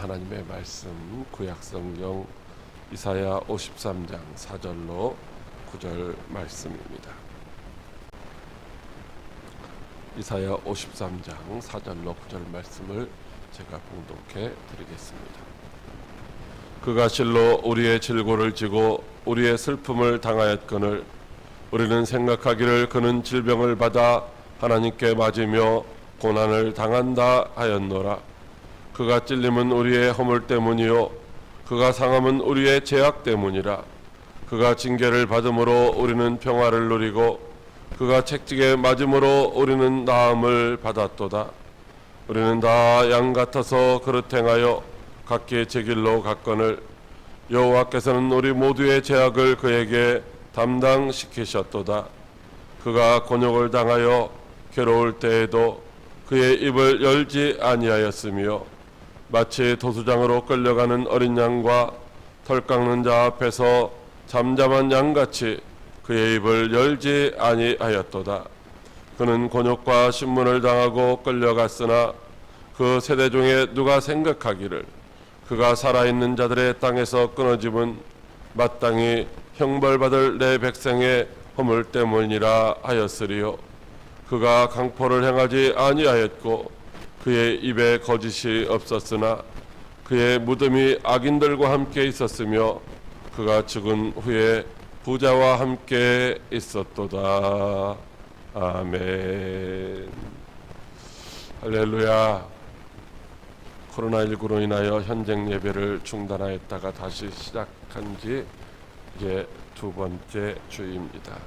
하나님의 말씀 구약성경 이사야 53장 4절로 9절 말씀입니다. 이사야 53장 4절로 9절 말씀을 제가 봉독해 드리겠습니다. 그가 실로 우리의 질고를 지고 우리의 슬픔을 당하였거늘 우리는 생각하기를 그는 질병을 받아 하나님께 맞으며 고난을 당한다 하였노라. 그가 찔림은 우리의 허물 때문이요 그가 상함은 우리의 죄악 때문이라. 그가 징계를 받음으로 우리는 평화를 누리고 그가 채찍에 맞음으로 우리는 나음을 받았도다. 우리는 다 양 같아서 그릇 행하여 각기 제 길로 갔거늘 여호와께서는 우리 모두의 죄악을 그에게 담당시키셨도다. 그가 곤욕을 당하여 괴로울 때에도 그의 입을 열지 아니하였으며 마치 도수장으로 끌려가는 어린 양과 털 깎는 자 앞에서 잠잠한 양같이 그의 입을 열지 아니하였도다. 그는 곤욕과 신문을 당하고 끌려갔으나 그 세대 중에 누가 생각하기를 그가 살아있는 자들의 땅에서 끊어짐은 마땅히 형벌받을 내 백성의 허물 때문이라 하였으리요. 그가 강포를 행하지 아니하였고 그의 입에 거짓이 없었으나 그의 무덤이 악인들과 함께 있었으며 그가 죽은 후에 부자와 함께 있었도다. 아멘. 할렐루야. 코로나19로 인하여 현장 예배를 중단하였다가 다시 시작한 지 이제 두 번째 주입니다.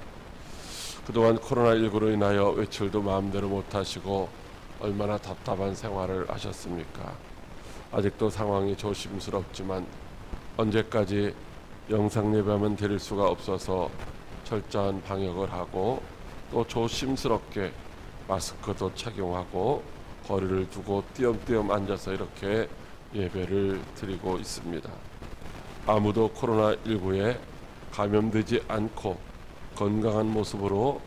그동안 코로나19로 인하여 외출도 마음대로 못하시고 얼마나 답답한 생활을 하셨습니까? 아직도 상황이 조심스럽지만 언제까지 영상 예배만 드릴 수가 없어서 철저한 방역을 하고 또 조심스럽게 마스크도 착용하고 거리를 두고 띄엄띄엄 앉아서 이렇게 예배를 드리고 있습니다. 아무도 코로나19에 감염되지 않고 건강한 모습으로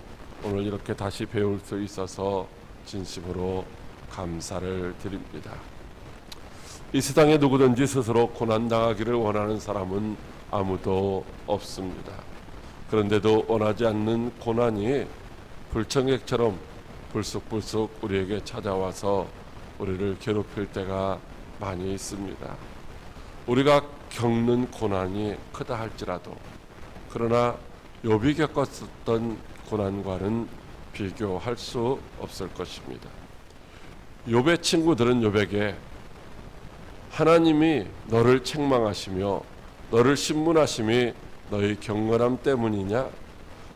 오늘 이렇게 다시 배울 수 있어서 진심으로 감사를 드립니다. 이 세상에 누구든지 스스로 고난당하기를 원하는 사람은 아무도 없습니다. 그런데도 원하지 않는 고난이 불청객처럼 불쑥불쑥 우리에게 찾아와서 우리를 괴롭힐 때가 많이 있습니다. 우리가 겪는 고난이 크다 할지라도 그러나 욥이 겪었던 고난과는 비교할 수 없을 것입니다. 욥의 친구들은 욥에게 하나님이 너를 책망하시며 너를 신문하심이 너희 경건함 때문이냐?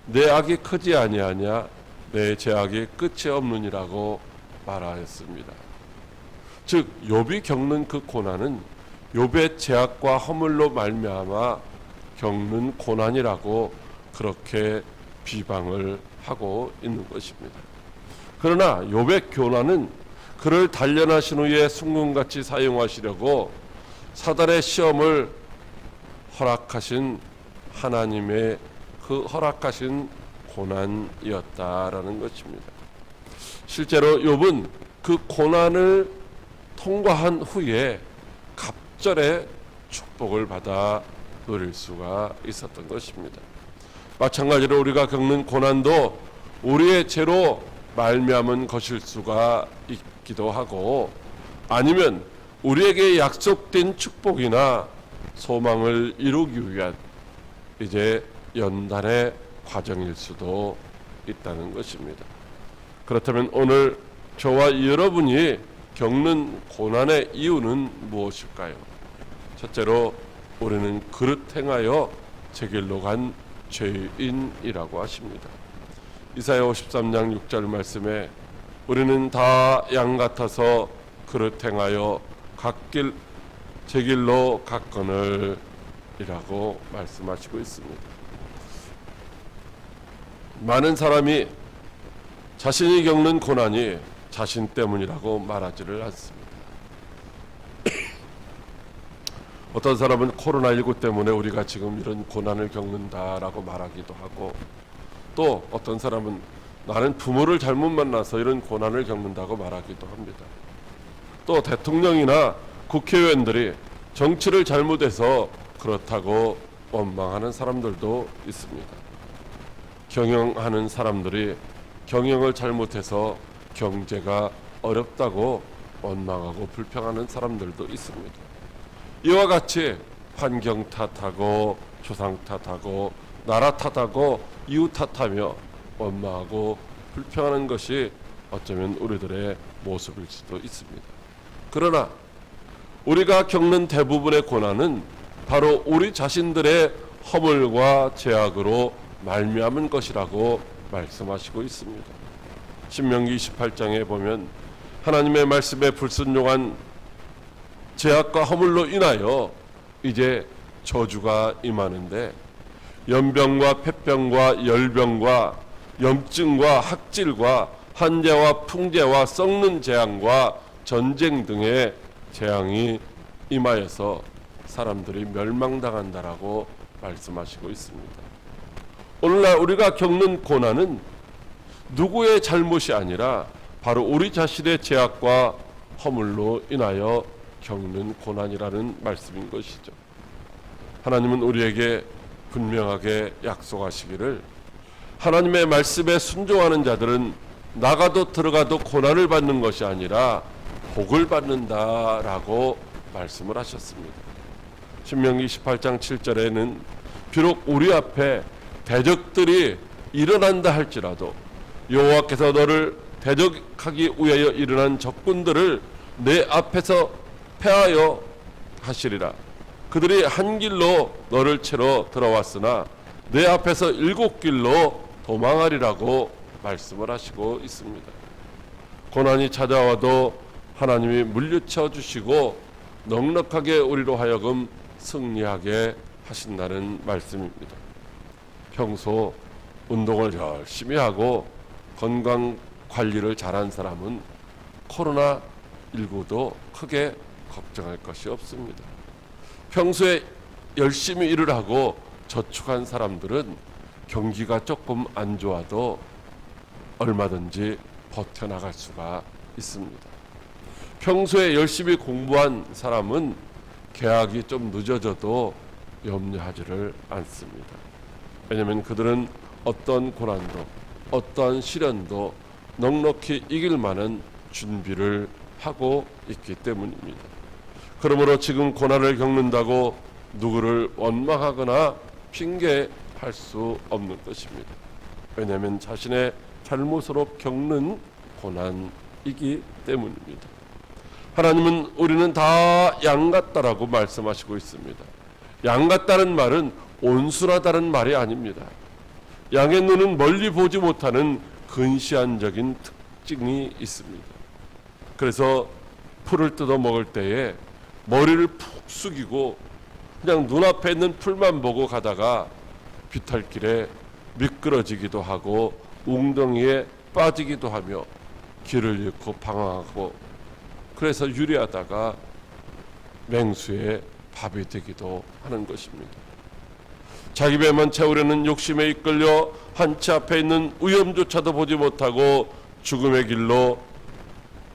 내 악이 크지 아니하냐? 내 죄악이 끝이 없느니라고 말하였습니다. 즉 욥이 겪는 그 고난은 욥의 죄악과 허물로 말미암아 겪는 고난이라고 그렇게 비방을 하고 있는 것입니다. 그러나 욥의 고난은 그를 단련하신 후에 순금같이 사용하시려고 사단의 시험을 허락하신 하나님의 그 허락하신 고난이었다라는 것입니다. 실제로 욥은 그 고난을 통과한 후에 갑절의 축복을 받아 누릴 수가 있었던 것입니다. 마찬가지로 우리가 겪는 고난도 우리의 죄로 말미암은 것일 수가 있기도 하고 아니면 우리에게 약속된 축복이나 소망을 이루기 위한 이제 연단의 과정일 수도 있다는 것입니다. 그렇다면 오늘 저와 여러분이 겪는 고난의 이유는 무엇일까요? 첫째로 우리는 그릇 행하여 제 길로 간 죄인이라고 하십니다. 이사야 53장 6절 말씀에 우리는 다 양 같아서 그릇 행하여 갓길 제 길로 갔거늘 이라고 말씀하시고 있습니다. 많은 사람이 자신이 겪는 고난이 자신 때문이라고 말하지를 않습니다. 어떤 사람은 코로나19 때문에 우리가 지금 이런 고난을 겪는다라고 말하기도 하고 또 어떤 사람은 나는 부모를 잘못 만나서 이런 고난을 겪는다고 말하기도 합니다. 또 대통령이나 국회의원들이 정치를 잘못해서 그렇다고 원망하는 사람들도 있습니다. 경영하는 사람들이 경영을 잘못해서 경제가 어렵다고 원망하고 불평하는 사람들도 있습니다. 이와 같이 환경 탓하고 조상 탓하고 나라 탓하고 이웃 탓하며 원망하고 불평하는 것이 어쩌면 우리들의 모습일 수도 있습니다. 그러나 우리가 겪는 대부분의 고난은 바로 우리 자신들의 허물과 죄악으로 말미암은 것이라고 말씀하시고 있습니다. 신명기 28장에 보면 하나님의 말씀에 불순종한 죄악과 허물로 인하여 이제 저주가 임하는데 연병과 폐병과 열병과 염증과 학질과 한재와 풍재와 썩는 재앙과 전쟁 등의 재앙이 임하여서 사람들이 멸망당한다라고 말씀하시고 있습니다. 오늘날 우리가 겪는 고난은 누구의 잘못이 아니라 바로 우리 자신의 죄악과 허물로 인하여 겪는 고난이라는 말씀인 것이죠. 하나님은 우리에게 분명하게 약속하시기를 하나님의 말씀에 순종하는 자들은 나가도 들어가도 고난을 받는 것이 아니라 복을 받는다라고 말씀을 하셨습니다. 신명기 18장 7절에는 비록 우리 앞에 대적들이 일어난다 할지라도 여호와께서 너를 대적하기 위하여 일어난 적군들을 내 앞에서 패하여 하시리라. 그들이 한 길로 너를 채로 들어왔으나 내 앞에서 7길로 도망하리라고 말씀을 하시고 있습니다. 고난이 찾아와도 하나님이 물리쳐 주시고 넉넉하게 우리로 하여금 승리하게 하신다는 말씀입니다. 평소 운동을 열심히 하고 건강 관리를 잘한 사람은 코로나19도 크게 걱정할 것이 없습니다. 평소에 열심히 일을 하고 저축한 사람들은 경기가 조금 안 좋아도 얼마든지 버텨나갈 수가 있습니다. 평소에 열심히 공부한 사람은 개학이 좀 늦어져도 염려하지를 않습니다. 왜냐하면 그들은 어떤 고난도 어떠한 시련도 넉넉히 이길 만한 준비를 하고 있기 때문입니다. 그러므로 지금 고난을 겪는다고 누구를 원망하거나 핑계할 수 없는 것입니다. 왜냐하면 자신의 잘못으로 겪는 고난이기 때문입니다. 하나님은 우리는 다 양 같다라고 말씀하시고 있습니다. 양 같다는 말은 온순하다는 말이 아닙니다. 양의 눈은 멀리 보지 못하는 근시안적인 특징이 있습니다. 그래서 풀을 뜯어 먹을 때에 머리를 푹 숙이고 그냥 눈앞에 있는 풀만 보고 가다가 비탈길에 미끄러지기도 하고 웅덩이에 빠지기도 하며 길을 잃고 방황하고 그래서 유리하다가 맹수의 밥이 되기도 하는 것입니다. 자기 배만 채우려는 욕심에 이끌려 한치 앞에 있는 위험조차도 보지 못하고 죽음의 길로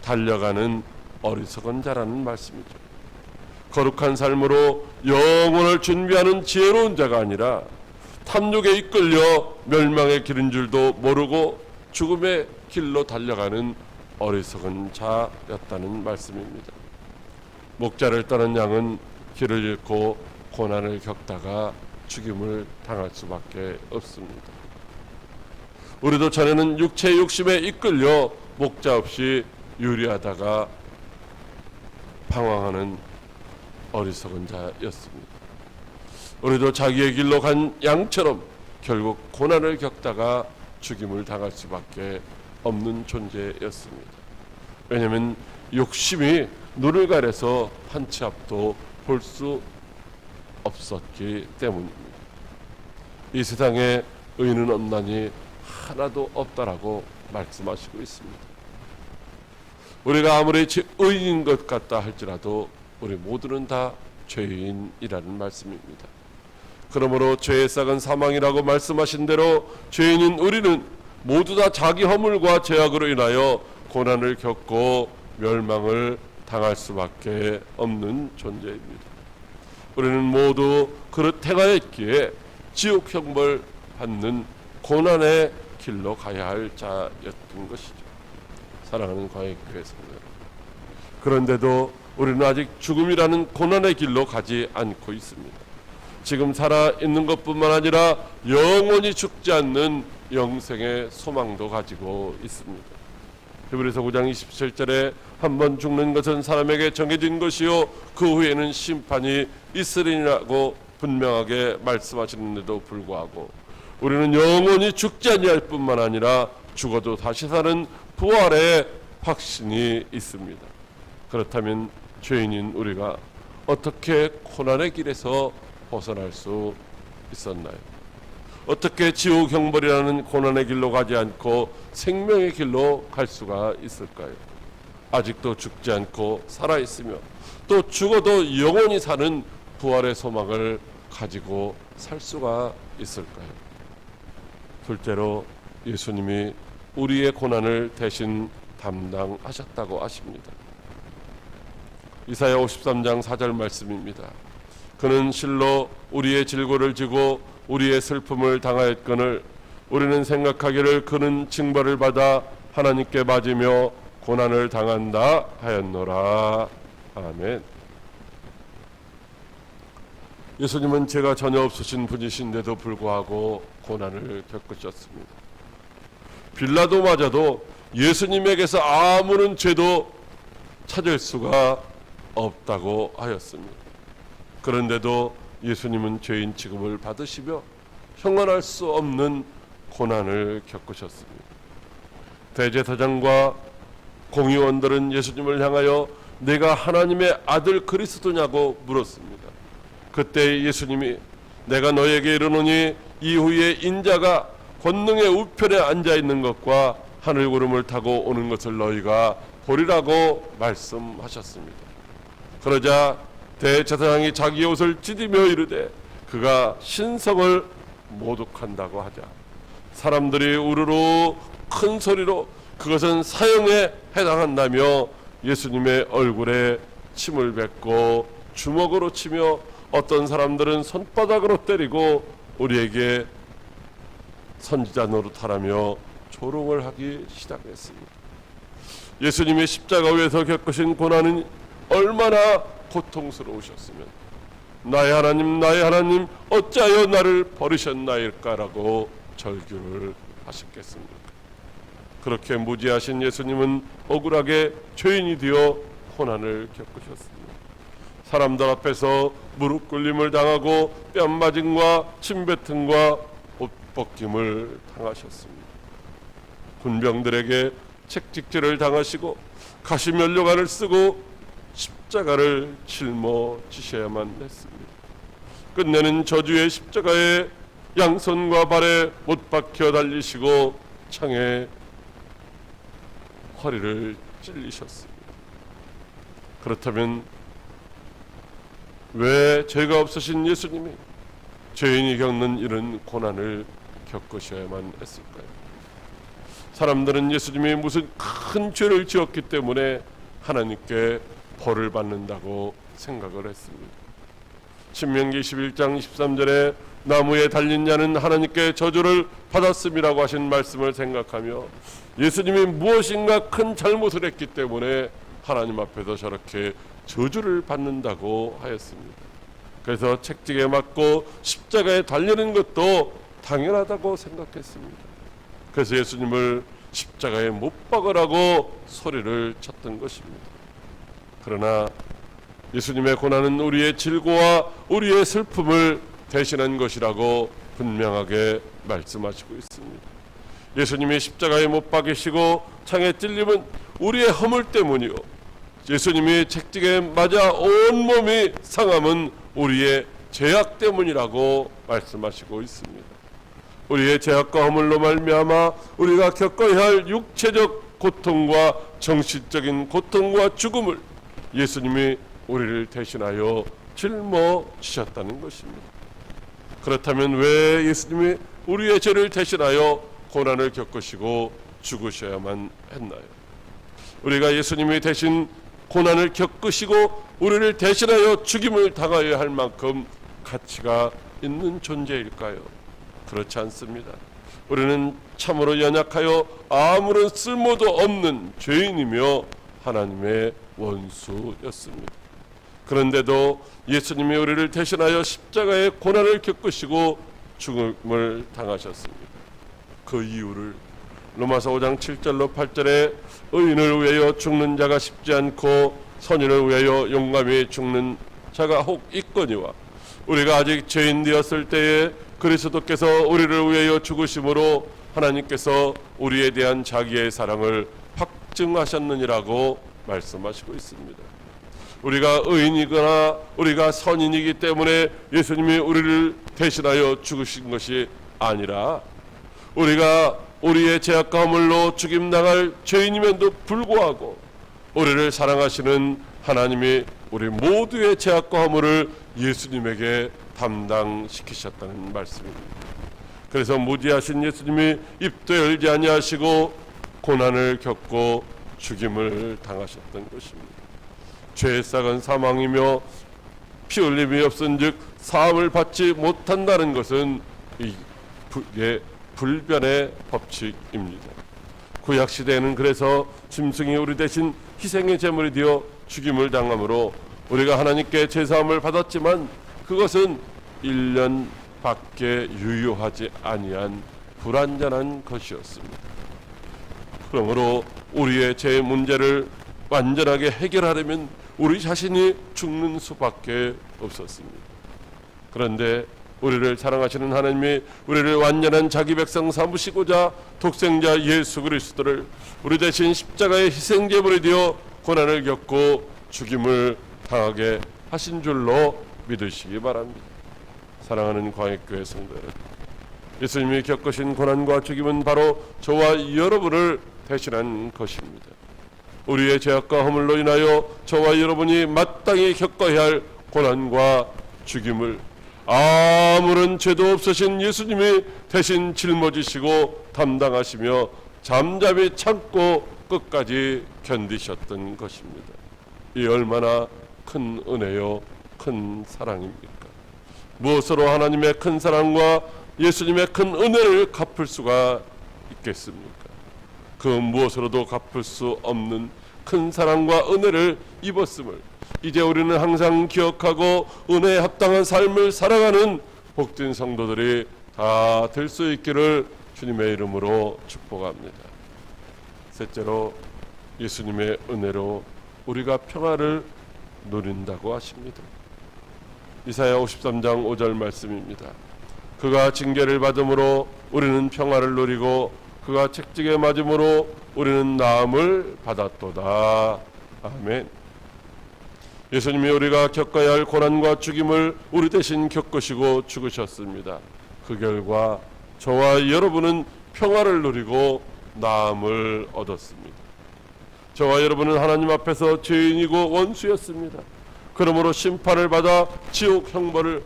달려가는 어리석은 자라는 말씀이죠. 거룩한 삶으로 영혼을 준비하는 지혜로운 자가 아니라 탐욕에 이끌려 멸망의 길인 줄도 모르고 죽음의 길로 달려가는 어리석은 자였다는 말씀입니다. 목자를 떠난 양은 길을 잃고 고난을 겪다가 죽임을 당할 수밖에 없습니다. 우리도 전에는 육체의 욕심에 이끌려 목자 없이 유리하다가 방황하는 어리석은 자였습니다. 우리도 자기의 길로 간 양처럼 결국 고난을 겪다가 죽임을 당할 수밖에 없는 존재였습니다. 왜냐하면 욕심이 눈을 가려서 한 치 앞도 볼 수 없었기 때문입니다. 이 세상에 의인은 없나니 하나도 없다라고 말씀하시고 있습니다. 우리가 아무리 의인인 것 같다 할지라도 우리 모두는 다 죄인이라는 말씀입니다. 그러므로 죄의 싹은 사망이라고 말씀하신 대로 죄인인 우리는 모두 다 자기 허물과 죄악으로 인하여 고난을 겪고 멸망을 당할 수밖에 없는 존재입니다. 우리는 모두 그릇 행하였기에 지옥 형벌 받는 고난의 길로 가야 할 자였던 것이죠. 사랑하는 광역교회 성도 여러분, 그런데도 우리는 아직 죽음이라는 고난의 길로 가지 않고 있습니다. 지금 살아있는 것뿐만 아니라 영원히 죽지 않는 영생의 소망도 가지고 있습니다. 히브리서 9장 27절에 한 번 죽는 것은 사람에게 정해진 것이요 그 후에는 심판이 있으리라고 분명하게 말씀하시는데도 불구하고 우리는 영원히 죽지 아니할 뿐만 아니라 죽어도 다시 사는 부활의 확신이 있습니다. 그렇다면 죄인인 우리가 어떻게 고난의 길에서 벗어날 수 있었나요? 어떻게 지옥 형벌이라는 고난의 길로 가지 않고 생명의 길로 갈 수가 있을까요? 아직도 죽지 않고 살아있으며 또 죽어도 영원히 사는 부활의 소망을 가지고 살 수가 있을까요? 둘째로 예수님이 우리의 고난을 대신 담당하셨다고 하십니다. 이사야 53장 4절 말씀입니다. 그는 실로 우리의 질고를 지고 우리의 슬픔을 당하였거늘 우리는 생각하기를 그는 징벌을 받아 하나님께 맞으며 고난을 당한다 하였노라. 아멘. 예수님은 죄가 전혀 없으신 분이신데도 불구하고 고난을 겪으셨습니다. 빌라도마저도 예수님에게서 아무런 죄도 찾을 수가 없다고 하였습니다. 그런데도 예수님은 죄인 취급을 받으시며 형언할 수 없는 고난을 겪으셨습니다. 대제사장과 공의원들은 예수님을 향하여 내가 하나님의 아들 그리스도냐고 물었습니다. 그때 예수님이 내가 너에게 이르노니 이후에 인자가 권능의 우편에 앉아 있는 것과 하늘 구름을 타고 오는 것을 너희가 보리라고 말씀하셨습니다. 그러자 대제사장이 자기 옷을 찢으며 이르되 그가 신성을 모독한다고 하자 사람들이 우르르 큰 소리로 그것은 사형에 해당한다며 예수님의 얼굴에 침을 뱉고 주먹으로 치며 어떤 사람들은 손바닥으로 때리고 우리에게 선지자 노릇하라며 조롱을 하기 시작했습니다. 예수님이 십자가 위에서 겪으신 고난은 얼마나 고통스러우셨으면 나의 하나님 어찌하여 나를 버리셨나이까라고 절규를 하셨겠습니까? 그렇게 무지하신 예수님은 억울하게 죄인이 되어 고난을 겪으셨습니다. 사람들 앞에서 무릎 꿇림을 당하고 뺨 맞음과 침뱉음과 옷 벗김을 당하셨습니다. 군병들에게 책찍질을 당하시고 가시면류관을 쓰고 십자가를 짊어지셔야만 했습니다. 끝내는 저주의 십자가에 양손과 발에 못 박혀 달리시고 창에 허리를 찔리셨습니다. 그렇다면 왜 죄가 없으신 예수님이 죄인이 겪는 이런 고난을 겪으셔야만 했을까요? 사람들은 예수님이 무슨 큰 죄를 지었기 때문에 하나님께 벌을 받는다고 생각을 했습니다. 신명기 11장 13절에 나무에 달린 자는 하나님께 저주를 받았음이라고 하신 말씀을 생각하며 예수님이 무엇인가 큰 잘못을 했기 때문에 하나님 앞에서 저렇게 저주를 받는다고 하였습니다. 그래서 책찍에 맞고 십자가에 달리는 것도 당연하다고 생각했습니다. 그래서 예수님을 십자가에 못 박으라고 소리를 쳤던 것입니다. 그러나 예수님의 고난은 우리의 질고와 우리의 슬픔을 대신한 것이라고 분명하게 말씀하시고 있습니다. 예수님이 십자가에 못 박이시고 창에 찔림은 우리의 허물 때문이요 예수님이 책찍에 맞아 온몸이 상함은 우리의 죄악 때문이라고 말씀하시고 있습니다. 우리의 죄악과 허물로 말미암아 우리가 겪어야 할 육체적 고통과 정신적인 고통과 죽음을 예수님이 우리를 대신하여 짊어지셨다는 것입니다. 그렇다면 왜 예수님이 우리의 죄를 대신하여 고난을 겪으시고 죽으셔야만 했나요? 우리가 예수님이 대신 고난을 겪으시고 우리를 대신하여 죽임을 당하여야 할 만큼 가치가 있는 존재일까요? 그렇지 않습니다. 우리는 참으로 연약하여 아무런 쓸모도 없는 죄인이며 하나님의 원수였습니다. 그런데도 예수님이 우리를 대신하여 십자가의 고난을 겪으시고 죽음을 당하셨습니다. 그 이유를 로마서 5장 7절로 8절에 의인을 위하여 죽는 자가 쉽지 않고 선인을 위하여 용감히 죽는 자가 혹 있거니와 우리가 아직 죄인 되었을 때에 그리스도께서 우리를 위하여 죽으심으로 하나님께서 우리에 대한 자기의 사랑을 확증하셨느니라고 말씀하시고 있습니다. 우리가 의인이거나 우리가 선인이기 때문에 예수님이 우리를 대신하여 죽으신 것이 아니라 우리가 우리의 죄악과 허물로 죽임당할 죄인임에도 불구하고 우리를 사랑하시는 하나님이 우리 모두의 죄악과 허물을 예수님에게 담당시키셨다는 말씀입니다. 그래서 무지하신 예수님이 입도 열지 아니하시고 고난을 겪고 죽임을 당하셨던 것입니다. 죄의 싹은 사망이며 피 흘림이 없은즉 사함을 받지 못한다는 것은 이게 불변의 법칙입니다. 구약 시대에는 그래서 짐승이 우리 대신 희생의 제물이 되어 죽임을 당함으로 우리가 하나님께 제사함을 받았지만 그것은 1년밖에 유효하지 아니한 불완전한 것이었습니다. 그러므로 우리의 죄 문제를 완전하게 해결하려면 우리 자신이 죽는 수밖에 없었습니다. 그런데 우리를 사랑하시는 하나님이 우리를 완전한 자기 백성 삼으시고자 독생자 예수 그리스도를 우리 대신 십자가의 희생제물이 되어 고난을 겪고 죽임을 당하게 하신 줄로 믿으시기 바랍니다. 사랑하는 광역교회 성도 여러분, 예수님이 겪으신 고난과 죽임은 바로 저와 여러분을 대신한 것입니다. 우리의 죄악과 허물로 인하여 저와 여러분이 마땅히 겪어야 할 고난과 죽임을 아무런 죄도 없으신 예수님이 대신 짊어지시고 담당하시며 잠잠히 참고 끝까지 견디셨던 것입니다. 이 얼마나 큰 은혜요 큰 사랑입니까? 무엇으로 하나님의 큰 사랑과 예수님의 큰 은혜를 갚을 수가 있겠습니까? 그 무엇으로도 갚을 수 없는 큰 사랑과 은혜를 입었음을 이제 우리는 항상 기억하고 은혜에 합당한 삶을 살아가는 복된 성도들이 다 될 수 있기를 주님의 이름으로 축복합니다. 셋째로 예수님의 은혜로 우리가 평화를 누린다고 하십니다. 이사야 53장 5절 말씀입니다. 그가 징계를 받음으로 우리는 평화를 누리고 그가 책직에 맞음으로 우리는 나음을 받았도다. 아멘. 예수님이 우리가 겪어야 할 고난과 죽임을 우리 대신 겪으시고 죽으셨습니다. 그 결과 저와 여러분은 평화를 누리고 나음을 얻었습니다. 저와 여러분은 하나님 앞에서 죄인이고 원수였습니다. 그러므로 심판을 받아 지옥 형벌을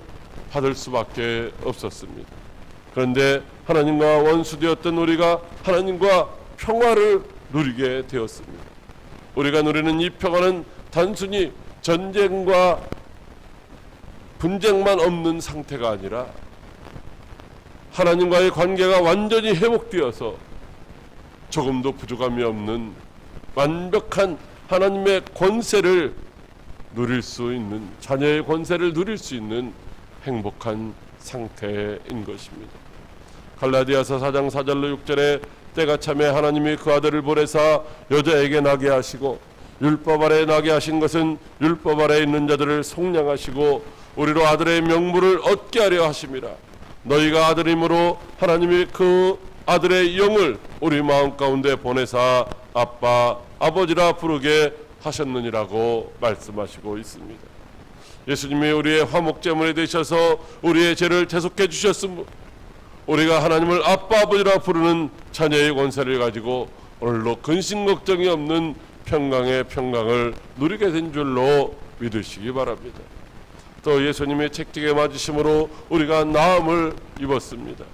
받을 수밖에 없었습니다. 그런데 하나님과 원수되었던 우리가 하나님과 평화를 누리게 되었습니다. 우리가 누리는 이 평화는 단순히 전쟁과 분쟁만 없는 상태가 아니라 하나님과의 관계가 완전히 회복되어서 조금도 부족함이 없는 완벽한 하나님의 권세를 누릴 수 있는, 자녀의 권세를 누릴 수 있는 행복한 상태인 것입니다. 갈라디아서 4장 4절로 6절에 때가 참에 하나님이 그 아들을 보내사 여자에게 나게 하시고 율법 아래 나게 하신 것은 율법 아래 있는 자들을 속량하시고 우리로 아들의 명분을 얻게 하려 하심이라. 너희가 아들임으로 하나님이 그 아들의 영을 우리 마음 가운데 보내사 아빠 아버지라 부르게 하셨느니라고 말씀하시고 있습니다. 예수님이 우리의 화목제물이 되셔서 우리의 죄를 대속해 주셨으므로 우리가 하나님을 아빠 아버지라 부르는 자녀의 권세를 가지고 오늘로 근심 걱정이 없는 평강의 평강을 누리게 된 줄로 믿으시기 바랍니다. 또 예수님의 책직에 맞으심으로 우리가 나음을 입었습니다.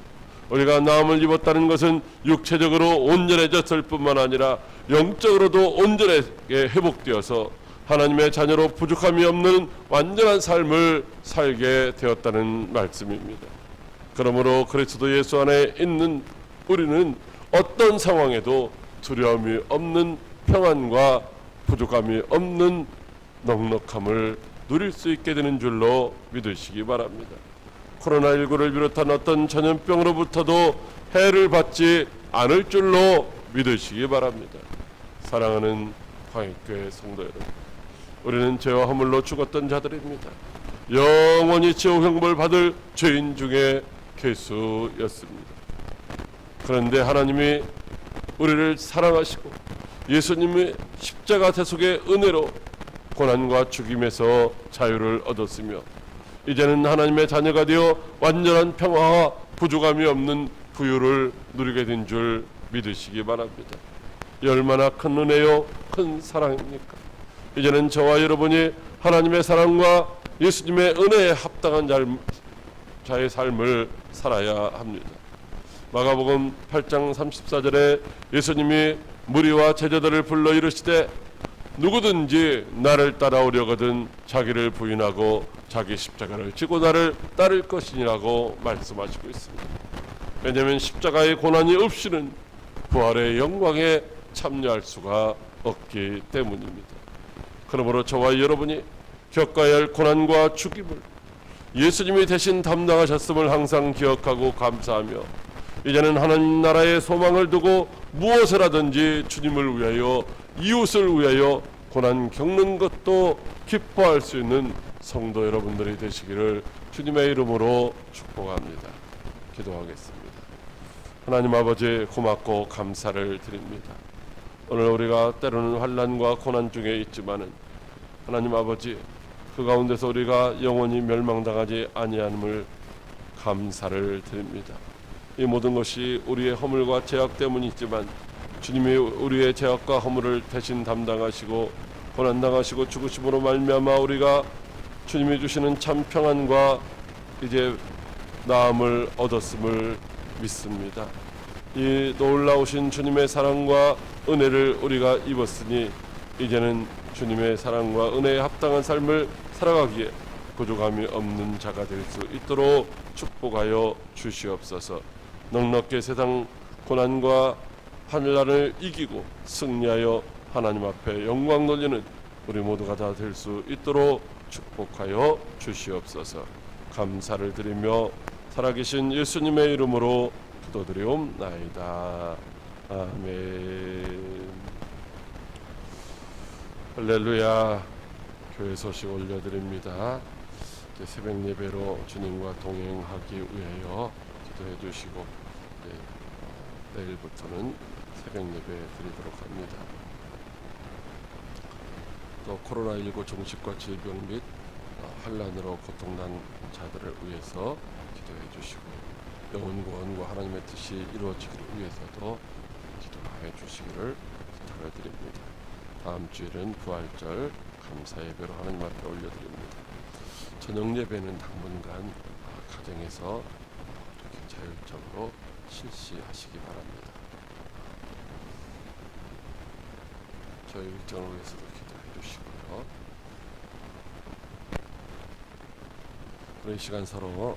우리가 나음을 입었다는 것은 육체적으로 온전해졌을 뿐만 아니라 영적으로도 온전하게 회복되어서 하나님의 자녀로 부족함이 없는 완전한 삶을 살게 되었다는 말씀입니다. 그러므로 그리스도 예수 안에 있는 우리는 어떤 상황에도 두려움이 없는 평안과 부족함이 없는 넉넉함을 누릴 수 있게 되는 줄로 믿으시기 바랍니다. 코로나19를 비롯한 어떤 전염병으로부터도 해를 받지 않을 줄로 믿으시기 바랍니다. 사랑하는 광익교회 성도 여러분, 우리는 죄와 허물로 죽었던 자들입니다. 영원히 지옥 형벌 받을 죄인 중에 괴수였습니다. 그런데 하나님이 우리를 사랑하시고 예수님의 십자가 대속의 은혜로 고난과 죽임에서 자유를 얻었으며 이제는 하나님의 자녀가 되어 완전한 평화와 부족함이 없는 부유를 누리게 된 줄 믿으시기 바랍니다. 이 얼마나 큰 은혜요, 큰 사랑입니까? 이제는 저와 여러분이 하나님의 사랑과 예수님의 은혜에 합당한 자의 삶을 살아야 합니다. 마가복음 8장 34절에 예수님이 무리와 제자들을 불러 이르시되 누구든지 나를 따라오려거든 자기를 부인하고 자기 십자가를 지고 나를 따를 것이니라고 말씀하시고 있습니다. 왜냐하면 십자가의 고난이 없이는 부활의 영광에 참여할 수가 없기 때문입니다. 그러므로 저와 여러분이 겪어야 할 고난과 죽임을 예수님이 대신 담당하셨음을 항상 기억하고 감사하며 이제는 하나님 나라의 소망을 두고 무엇을 하든지 주님을 위하여 이웃을 위하여 고난 겪는 것도 기뻐할 수 있는 성도 여러분들이 되시기를 주님의 이름으로 축복합니다. 기도하겠습니다. 하나님 아버지, 고맙고 감사를 드립니다. 오늘 우리가 때로는 환난과 고난 중에 있지만은 하나님 아버지, 그 가운데서 우리가 영원히 멸망당하지 아니함을 감사를 드립니다. 이 모든 것이 우리의 허물과 죄악 때문이지만 주님이 우리의 죄악과 허물을 대신 담당하시고 고난당하시고 죽으심으로 말미암아 우리가 주님이 주시는 참 평안과 이제 나음을 얻었음을 믿습니다. 이 놀라우신 주님의 사랑과 은혜를 우리가 입었으니 이제는 주님의 사랑과 은혜에 합당한 삶을 살아가기에 부족함이 없는 자가 될 수 있도록 축복하여 주시옵소서. 넉넉히 세상 고난과 환난을 이기고 승리하여 하나님 앞에 영광 돌리는 우리 모두가 다 될 수 있도록 축복하여 주시옵소서. 감사를 드리며 살아계신 예수님의 이름으로 기도드리옵나이다. 아멘. 할렐루야. 교회 소식 올려드립니다. 새벽 예배로 주님과 동행하기 위하여 기도해 주시고 내일부터는 새벽 예배 드리도록 합니다. 또 코로나19 종식과 질병 및 환난으로 고통난 자들을 위해서 기도해 주시고 영혼 구원과 하나님의 뜻이 이루어지기를 위해서도 기도해 주시기를 부탁을 드립니다. 다음 주일은 부활절 감사 예배로 하나님 앞에 올려드립니다. 저녁 예배는 당분간 가정에서 이렇게 자율적으로 실시하시기 바랍니다. 저희 일정을 위해서도 기도해 주시고요. 그런 시간 서로